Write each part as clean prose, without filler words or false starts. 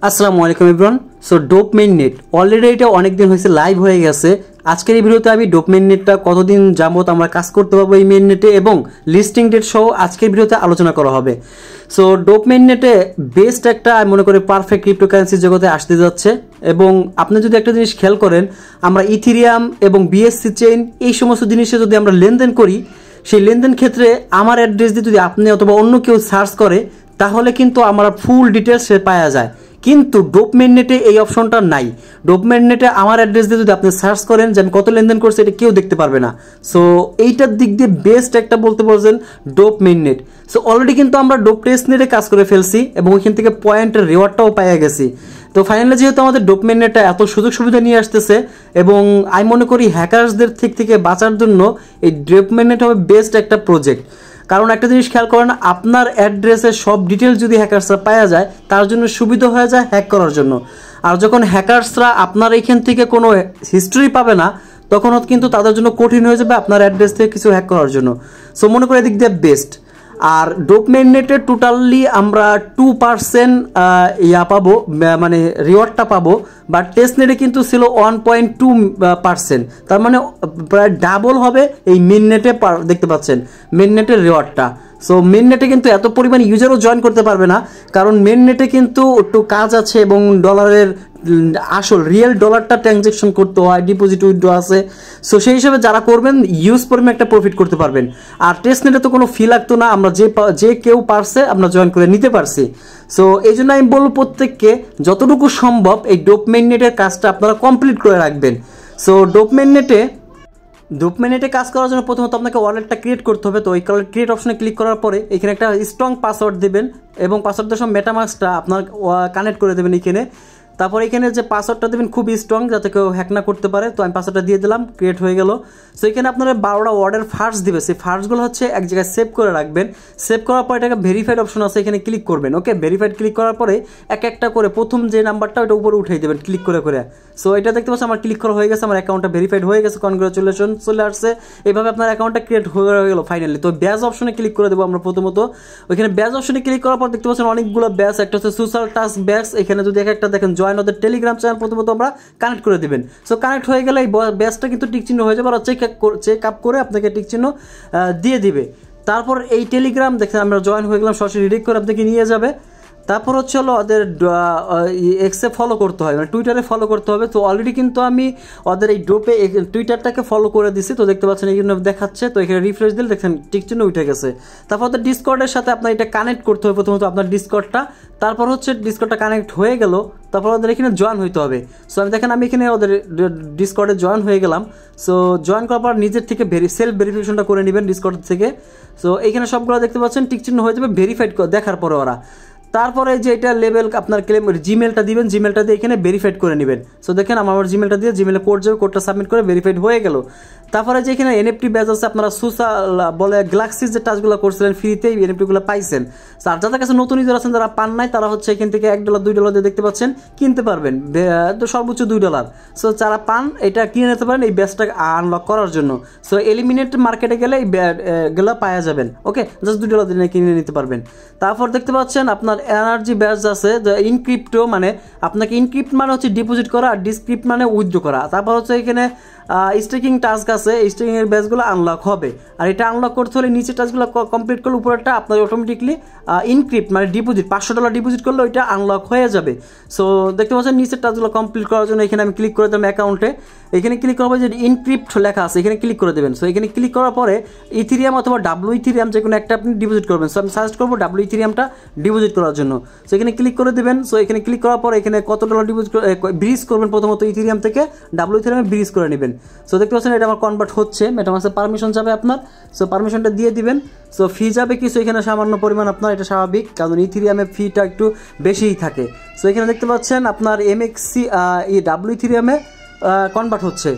আসসালামু আলাইকুম everyone. So dope mainnet already এটা অনেক দিন হয়েছে লাইভ হয়ে গেছে। আজকের এই ভিডিওতে আমি ডোপ মেইননেটটা কতদিন যাবত আমরা কাজ করতে পারবো এই মেইননেটে এবং লিস্টিং ডেট সহ আজকের ভিডিওতে আলোচনা করা হবে। সো ডোপ মেইননেটে বেস্ট একটা আমি মনে করি পারফেক্ট ক্রিপ্টোকারেন্সি জগতে আসতে যাচ্ছে। এবং আপনি যদি একটা জিনিস খেয়াল করেন, আমরা ইথিরিয়াম এবং বিএসসি চেইন এই সমস্ত জিনিসে যদি আমরা লেনদেন করি, সেই লেনদেন ক্ষেত্রে আমার অ্যাড্রেস দিয়ে যদি আপনি অথবা অন্য কেউ সার্চ করে তাহলে কিন্তু আমার ফুল ডিটেলস সে পাওয়া যায়। কিন্তু ডোপ মেইননেটে এই অপশনটা নাই। ডোপ মেইননেটে আমার অ্যাড্রেস দিয়ে যদি আপনি সার্চ করেন যে আমি কত লেনদেন করছি, এটা কেউ দেখতে পারবে না। সো এইটার দিক দিয়ে বেস্ট একটা বলতে পারছেন ডোপ মেইননেট। সো অলরেডি কিন্তু আমরা ডোপ টেস্টনেটে কাজ করে ফেলছি এবং ওইখান থেকে পয়েন্টের রিওয়ার্ডটাও পাইয়া গেছি। তো ফাইনালি যেহেতু আমাদের ডোপ মেইননেটটা এত সুযোগ সুবিধা নিয়ে আসতেছে এবং আমি মনে করি হ্যাকার্সদের থেকে বাঁচার জন্য এই ডোপ মেইননেট হবে বেস্ট একটা প্রজেক্ট। কারণ একটা জিনিস খেয়াল করেন, আপনার অ্যাড্রেসের সব ডিটেলস যদি হ্যাকার্সরা পাওয়া যায় তার জন্য সুবিধা হয়ে যায় হ্যাক করার জন্য। আর যখন হ্যাকার্সরা আপনার এইখান থেকে কোনো হিস্ট্রি পাবে না, তখন কিন্তু তাদের জন্য কঠিন হয়ে যাবে আপনার অ্যাড্রেস থেকে কিছু হ্যাক করার জন্য। সো মনে করি এদিক দিয়ে বেস্ট। আর ডোপ মেইননেটে টোটালি আমরা 2% পাবো, মানে রিওয়ার্ডটা পাবো। বাট টেস্টনেটে কিন্তু ছিল 1.2%, তার মানে প্রায় ডাবল হবে এই মেইননেটে। দেখতে পাচ্ছেন মেইননেটের রিওয়ার্ডটা। সো মেইননেটে কিন্তু এত পরিমাণ ইউজারও জয়েন করতে পারবে না, কারণ মেইননেটে কিন্তু একটু কাজ আছে এবং ডলারের আসল রিয়েল ডলারটা ট্রানজ্যাকশন করতে হয়, ডিপোজিট উইথড্র আছে। সো সেই হিসাবে যারা করবেন ইউজ পরিমাণ একটা প্রফিট করতে পারবেন। আর টেস্টনেটে তো কোনো ফি লাগতো না, আমরা যে কেউ পারছে আমরা জয়েন করে নিতে পারছি। সো এই জন্য আমি বলবো প্রত্যেককে যতটুকু সম্ভব এই ডোপ মেইননেটের কাজটা আপনারা কমপ্লিট করে রাখবেন। সো ডোপ মেইননেটে কাজ করার জন্য প্রথমত আপনাকে ওয়ালেটটা ক্রিয়েট করতে হবে। তো ওই ক্রিয়েট অপশনে ক্লিক করার পরে এখানে একটা স্ট্রং পাসওয়ার্ড দেবেন এবং পাসওয়ার্ডের সঙ্গে মেটামাস্কটা আপনার কানেক্ট করে দেবেন এখানে। তারপর এখানে যে পাসওয়ার্ডটা দেবেন খুব স্ট্রং, যাতে কেউ হ্যাক না করতে পারে। তো আমি পাসওয়ার্ডটা দিয়ে দিলাম, ক্রিয়েট হয়ে গেল। সো এখানে আপনারা 12টা ওয়ার্ডের ফার্স্ট দিবে, সেই ফার্স্টগুলো হচ্ছে এক জায়গায় সেভ করে রাখবেন। সেভ করার পর এটাকে ভেরিফাইড অপশন আছে, এখানে ক্লিক করবেন। ওকে, ভেরিফাইড ক্লিক করার পরে এক একটা করে প্রথম যে নাম্বারটা ওটা উপরে উঠিয়ে দেবেন ক্লিক করে করে। সো এটা দেখতে পাচ্ছি আমার ক্লিক করা হয়ে গেছে, আমার অ্যাকাউন্টটা ভেরিফাইড হয়ে গেছে, কনগ্রাচুলেশন চলে আসছে। এইভাবে আপনার অ্যাকাউন্টটা ক্রিয়েট হয়ে গেল ফাইনালি। তো ব্যাজ অপশনে ক্লিক করে দেবো আমরা প্রথমত। ওইখানে ব্যাজ অপশনে ক্লিক করার পর দেখতে পাচ্ছেন অনেকগুলো ব্যাজ, একটা হচ্ছে সোশ্যাল টাস্ক ব্যাজ। এখানে যদি একটা দেখেন জয়েন ওদের টেলিগ্রাম চ্যানেল, প্রথমত আমরা কানেক্ট করে দিবেন। সো কানেক্ট হয়ে গেলে এই ব্যাজটা কিন্তু টিক চিহ্ন হয়ে যাবে আর চেক আপ করে আপনাকে টিক চিহ্ন দিয়ে দিবে। তারপর এই টেলিগ্রাম দেখেন আমরা জয়েন হয়ে গেলাম, সরাসরি রিডিক্ট করে আপনাকে নিয়ে যাবে। তারপর হচ্ছে হলো ওদের এক্সে ফলো করতে হয়, মানে টুইটারে ফলো করতে হবে। তো অলরেডি কিন্তু আমি ওদের এই ডোপে টুইটারটাকে ফলো করে দিছি। তো দেখতে পাচ্ছেন এখানে দেখাচ্ছে, তো এখানে রিফ্রেশ দিলে দেখেন টিক চিহ্ন উঠে গেছে। তারপর ওদের ডিসকর্ডের সাথে আপনার এটা কানেক্ট করতে হবে প্রথমত আপনার ডিসকর্ডটা। তারপর হচ্ছে ডিসকর্ডটা কানেক্ট হয়ে গেল, তারপর ওদের এখানে জয়েন হইতে হবে। সো আমি দেখেন আমি এখানে ওদের ডিসকর্ডে জয়েন হয়ে গেলাম। সো জয়েন করার পর নিজের থেকে সেলফ ভেরিফিকেশনটা করে নেবেন ডিসকর্ড থেকে। সো এইখানে সবগুলো দেখতে পাচ্ছেন টিক চিহ্ন হয়ে যাবে ভেরিফাইড দেখার পরে ওরা। তারপরে যে এটা লেভেল আপনার জিমেলটা দিবেন, জিমেলটা দিয়ে এখানে ভেরিফাইড করে নেবেন। সো দেখেন আমার জিমেলটা দিয়ে জিমেলে কোড যাবে, কোডটা সাবমিট করে ভেরিফাইড হয়ে গেল। তারপরে যে এখানে এনএফটি ব্যাচ আছে, আপনারা বলে গ্যালাক্সির যে টাচগুলো করছিলেন ফ্রিতে এই এনএফটিগুলো পাইছেন। আর যাদের কাছে নতুন ইউজার আছেন যারা পান নাই, তারা হচ্ছে এখান থেকে $1 $2 দিয়ে দেখতে পাচ্ছেন কিনতে পারবেন, তো সর্বোচ্চ $2। সো যারা পান এটা কিনে নিতে পারেন এই ব্যাচটা আনলক করার জন্য। সো এলিমিনেট মার্কেটে গেলে এই গুলো পাওয়া যাবেন। ওকে, জাস্ট $2 দিয়ে কিনে নিতে পারবেন। তারপর দেখতে পাচ্ছেন আপনার এনার্জি ব্যাচ আছে, ইনক্রিপ্টো, মানে আপনাকে ইনক্রিপ্ট মানে হচ্ছে ডিপোজিট করা আর ডিসক্রিপ্ট মানে উইথড্র করা। তারপর হচ্ছে এখানে স্টেকিং টাস্ক আছে, স্টেকিং এর ব্যাচগুলো আনলক হবে। আর এটা আনলক করতে হলে নিচে টাস্কগুলো কমপ্লিট করলে উপরেরটা আপনার অটোমেটিকলি ইনক্রিপ্ট মানে ডিপোজিট $500 ডিপোজিট করলে ওইটা আনলক হয়ে যাবে। সো দেখতে পাচ্ছেন নিচের টাস্কগুলো কমপ্লিট করার জন্য এখানে আমি ক্লিক করে দিলাম অ্যাকাউন্টে। এখানে ক্লিক করার পর যে ইনক্রিপ্ট লেখা আছে এখানে ক্লিক করে দেবেন। সো এখানে ক্লিক করার পরে ইথিরিয়াম অথবা ইথিরিয়াম যে কোনো একটা আপনি ডিপোজিট করবেন। সো আমি সাজেস্ট করবো ইথিরিয়ামটা ডিপোজিট করার জন্য। সো এখানে ক্লিক করে দেবেন। সো এখানে ক্লিক করার পর এখানে কত ডলার ডিপোজিট ব্রিজ করবেন, প্রথমত ইথিরিয়াম থেকে ইথিরিয়ামে ব্রিজ করে নেবেন। সো দেখতে পাচ্ছেন এটা আমার কনভার্ট হচ্ছে, মেটামাস্কের পারমিশন যাবে আপনার। সো পারমিশনটা দিয়ে দিবেন। সো ফি যাবে কিছু এখানে সামান্য পরিমাণ আপনার, এটা স্বাভাবিক কারণ ইথিরিয়ামে ফিটা একটু বেশিই থাকে। সো এখানে দেখতে পাচ্ছেন আপনার এমএক্সি ইথিরিয়ামে কনভার্ট হচ্ছে।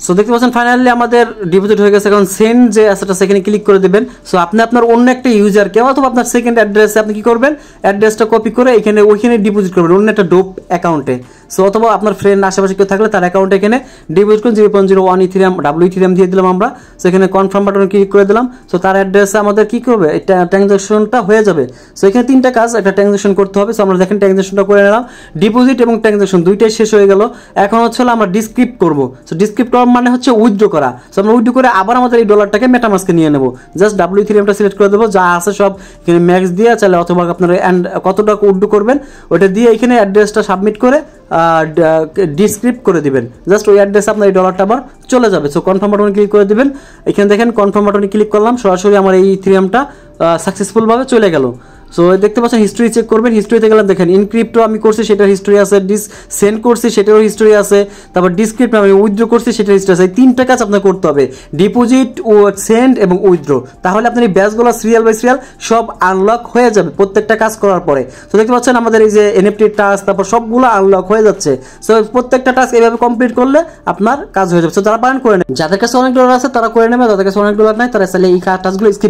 সো দেখতে পাচ্ছেন ফাইনালি আমাদের ডিপোজিট হয়ে গেছে। এখন সেন্ড যে অ্যাসেট আছে এখানে ক্লিক করে দেবেন। সো আপনি আপনার অন্য একটা ইউজারকে অথবা আপনার সেকেন্ড অ্যাড্রেসে আপনি কি করবেন, অ্যাড্রেসটা কপি করে ওইখানে ডিপোজিট করবেন অন্য একটা ডোপ অ্যাকাউন্টে। সো অথবা আপনার ফ্রেন্ড আশেপাশে কেউ থাকলে তার অ্যাকাউন্টে এখানে ডিপোজিট করুন 0.01 ইথিরিয়াম ডাব্লিউ ইথিরিয়াম দিয়ে দিলাম আমরা। সো এখানে কনফার্ম বাটনে ক্লিক করে দিলাম। সো তার অ্যাড্রেসে আমাদের কি করবে, এটা ট্রানজাকশনটা হয়ে যাবে। সো এখানে তিনটা কাজ, একটা ট্রানজাকশন করতে হবে। সো আমরা দেখেন ট্রানজাকশনটা করে নিলাম, ডিপোজিট এবং ট্রানজাকশন দুইটাই শেষ হয়ে গেল। এখন হচ্ছে আমরা ডিসক্রিপ্ট করবো। সো ডিসক্রিপ্ট করা মানে হচ্ছে উইথড্র করা। সো আমরা উইথড্র করে আবার আমাদের এই ডলারটাকে মেটামাস্কে নিয়ে নেবো। জাস্ট ডাব্লিউ ইথিরিয়ামটা সিলেক্ট করে দেবো, যা আছে সব এখানে ম্যাক্স দিয়ে চাইলে অথবা আপনার কত টাকা উইথড্র করবেন ওটা দিয়ে এখানে অ্যাড্রেসটা সাবমিট করে ডিসক্রিপ্ট করে দিবেন। জাস্ট ওই অ্যাড্রেসে আপনার এই ডলারটা আবার চলে যাবে। সো কনফার্ম বাটনে ক্লিক করে দিবেন। এখানে দেখেন কনফার্ম বাটনে ক্লিক করলাম, সরাসরি আমার এই ইথিরিয়ামটা সাকসেসফুলভাবে চলে গেল। সো দেখতে পাচ্ছেন হিস্ট্রি চেক করবেন, হিস্ট্রিতে গেলাম দেখেন ইনক্রিপ্টও আমি করছি সেটার হিস্ট্রি আছে, সেন্ড করছি সেটারও হিস্ট্রি আছে, তারপর ডিসক্রিপ্ট আমি উইথড্র করছি সেটার হিস্ট্রি আছে। এই তিনটা কাজ আপনার করতে হবে, ডিপোজিট ও সেন্ড এবং উইথড্র। তাহলে আপনার এই ব্যাচগুলো সিরিয়াল বাই সিরিয়াল সব আনলক হয়ে যাবে প্রত্যেকটা কাজ করার পরে। তো দেখতে পাচ্ছেন আমাদের এই যে এনএফটি টাস্ক তারপর সবগুলো আনলক হয়ে যাচ্ছে। সো প্রত্যেকটা টাস্ক এইভাবে কমপ্লিট করলে আপনার কাজ হয়ে যাবে। সো যারা পারেন করে নেন, যাদের কাছে অনেক ডলার আছে তারা করে নেবে, যাদের কাছে অনেক ডলার নাই তারা চাইলে এই টাস্কগুলো স্কিপ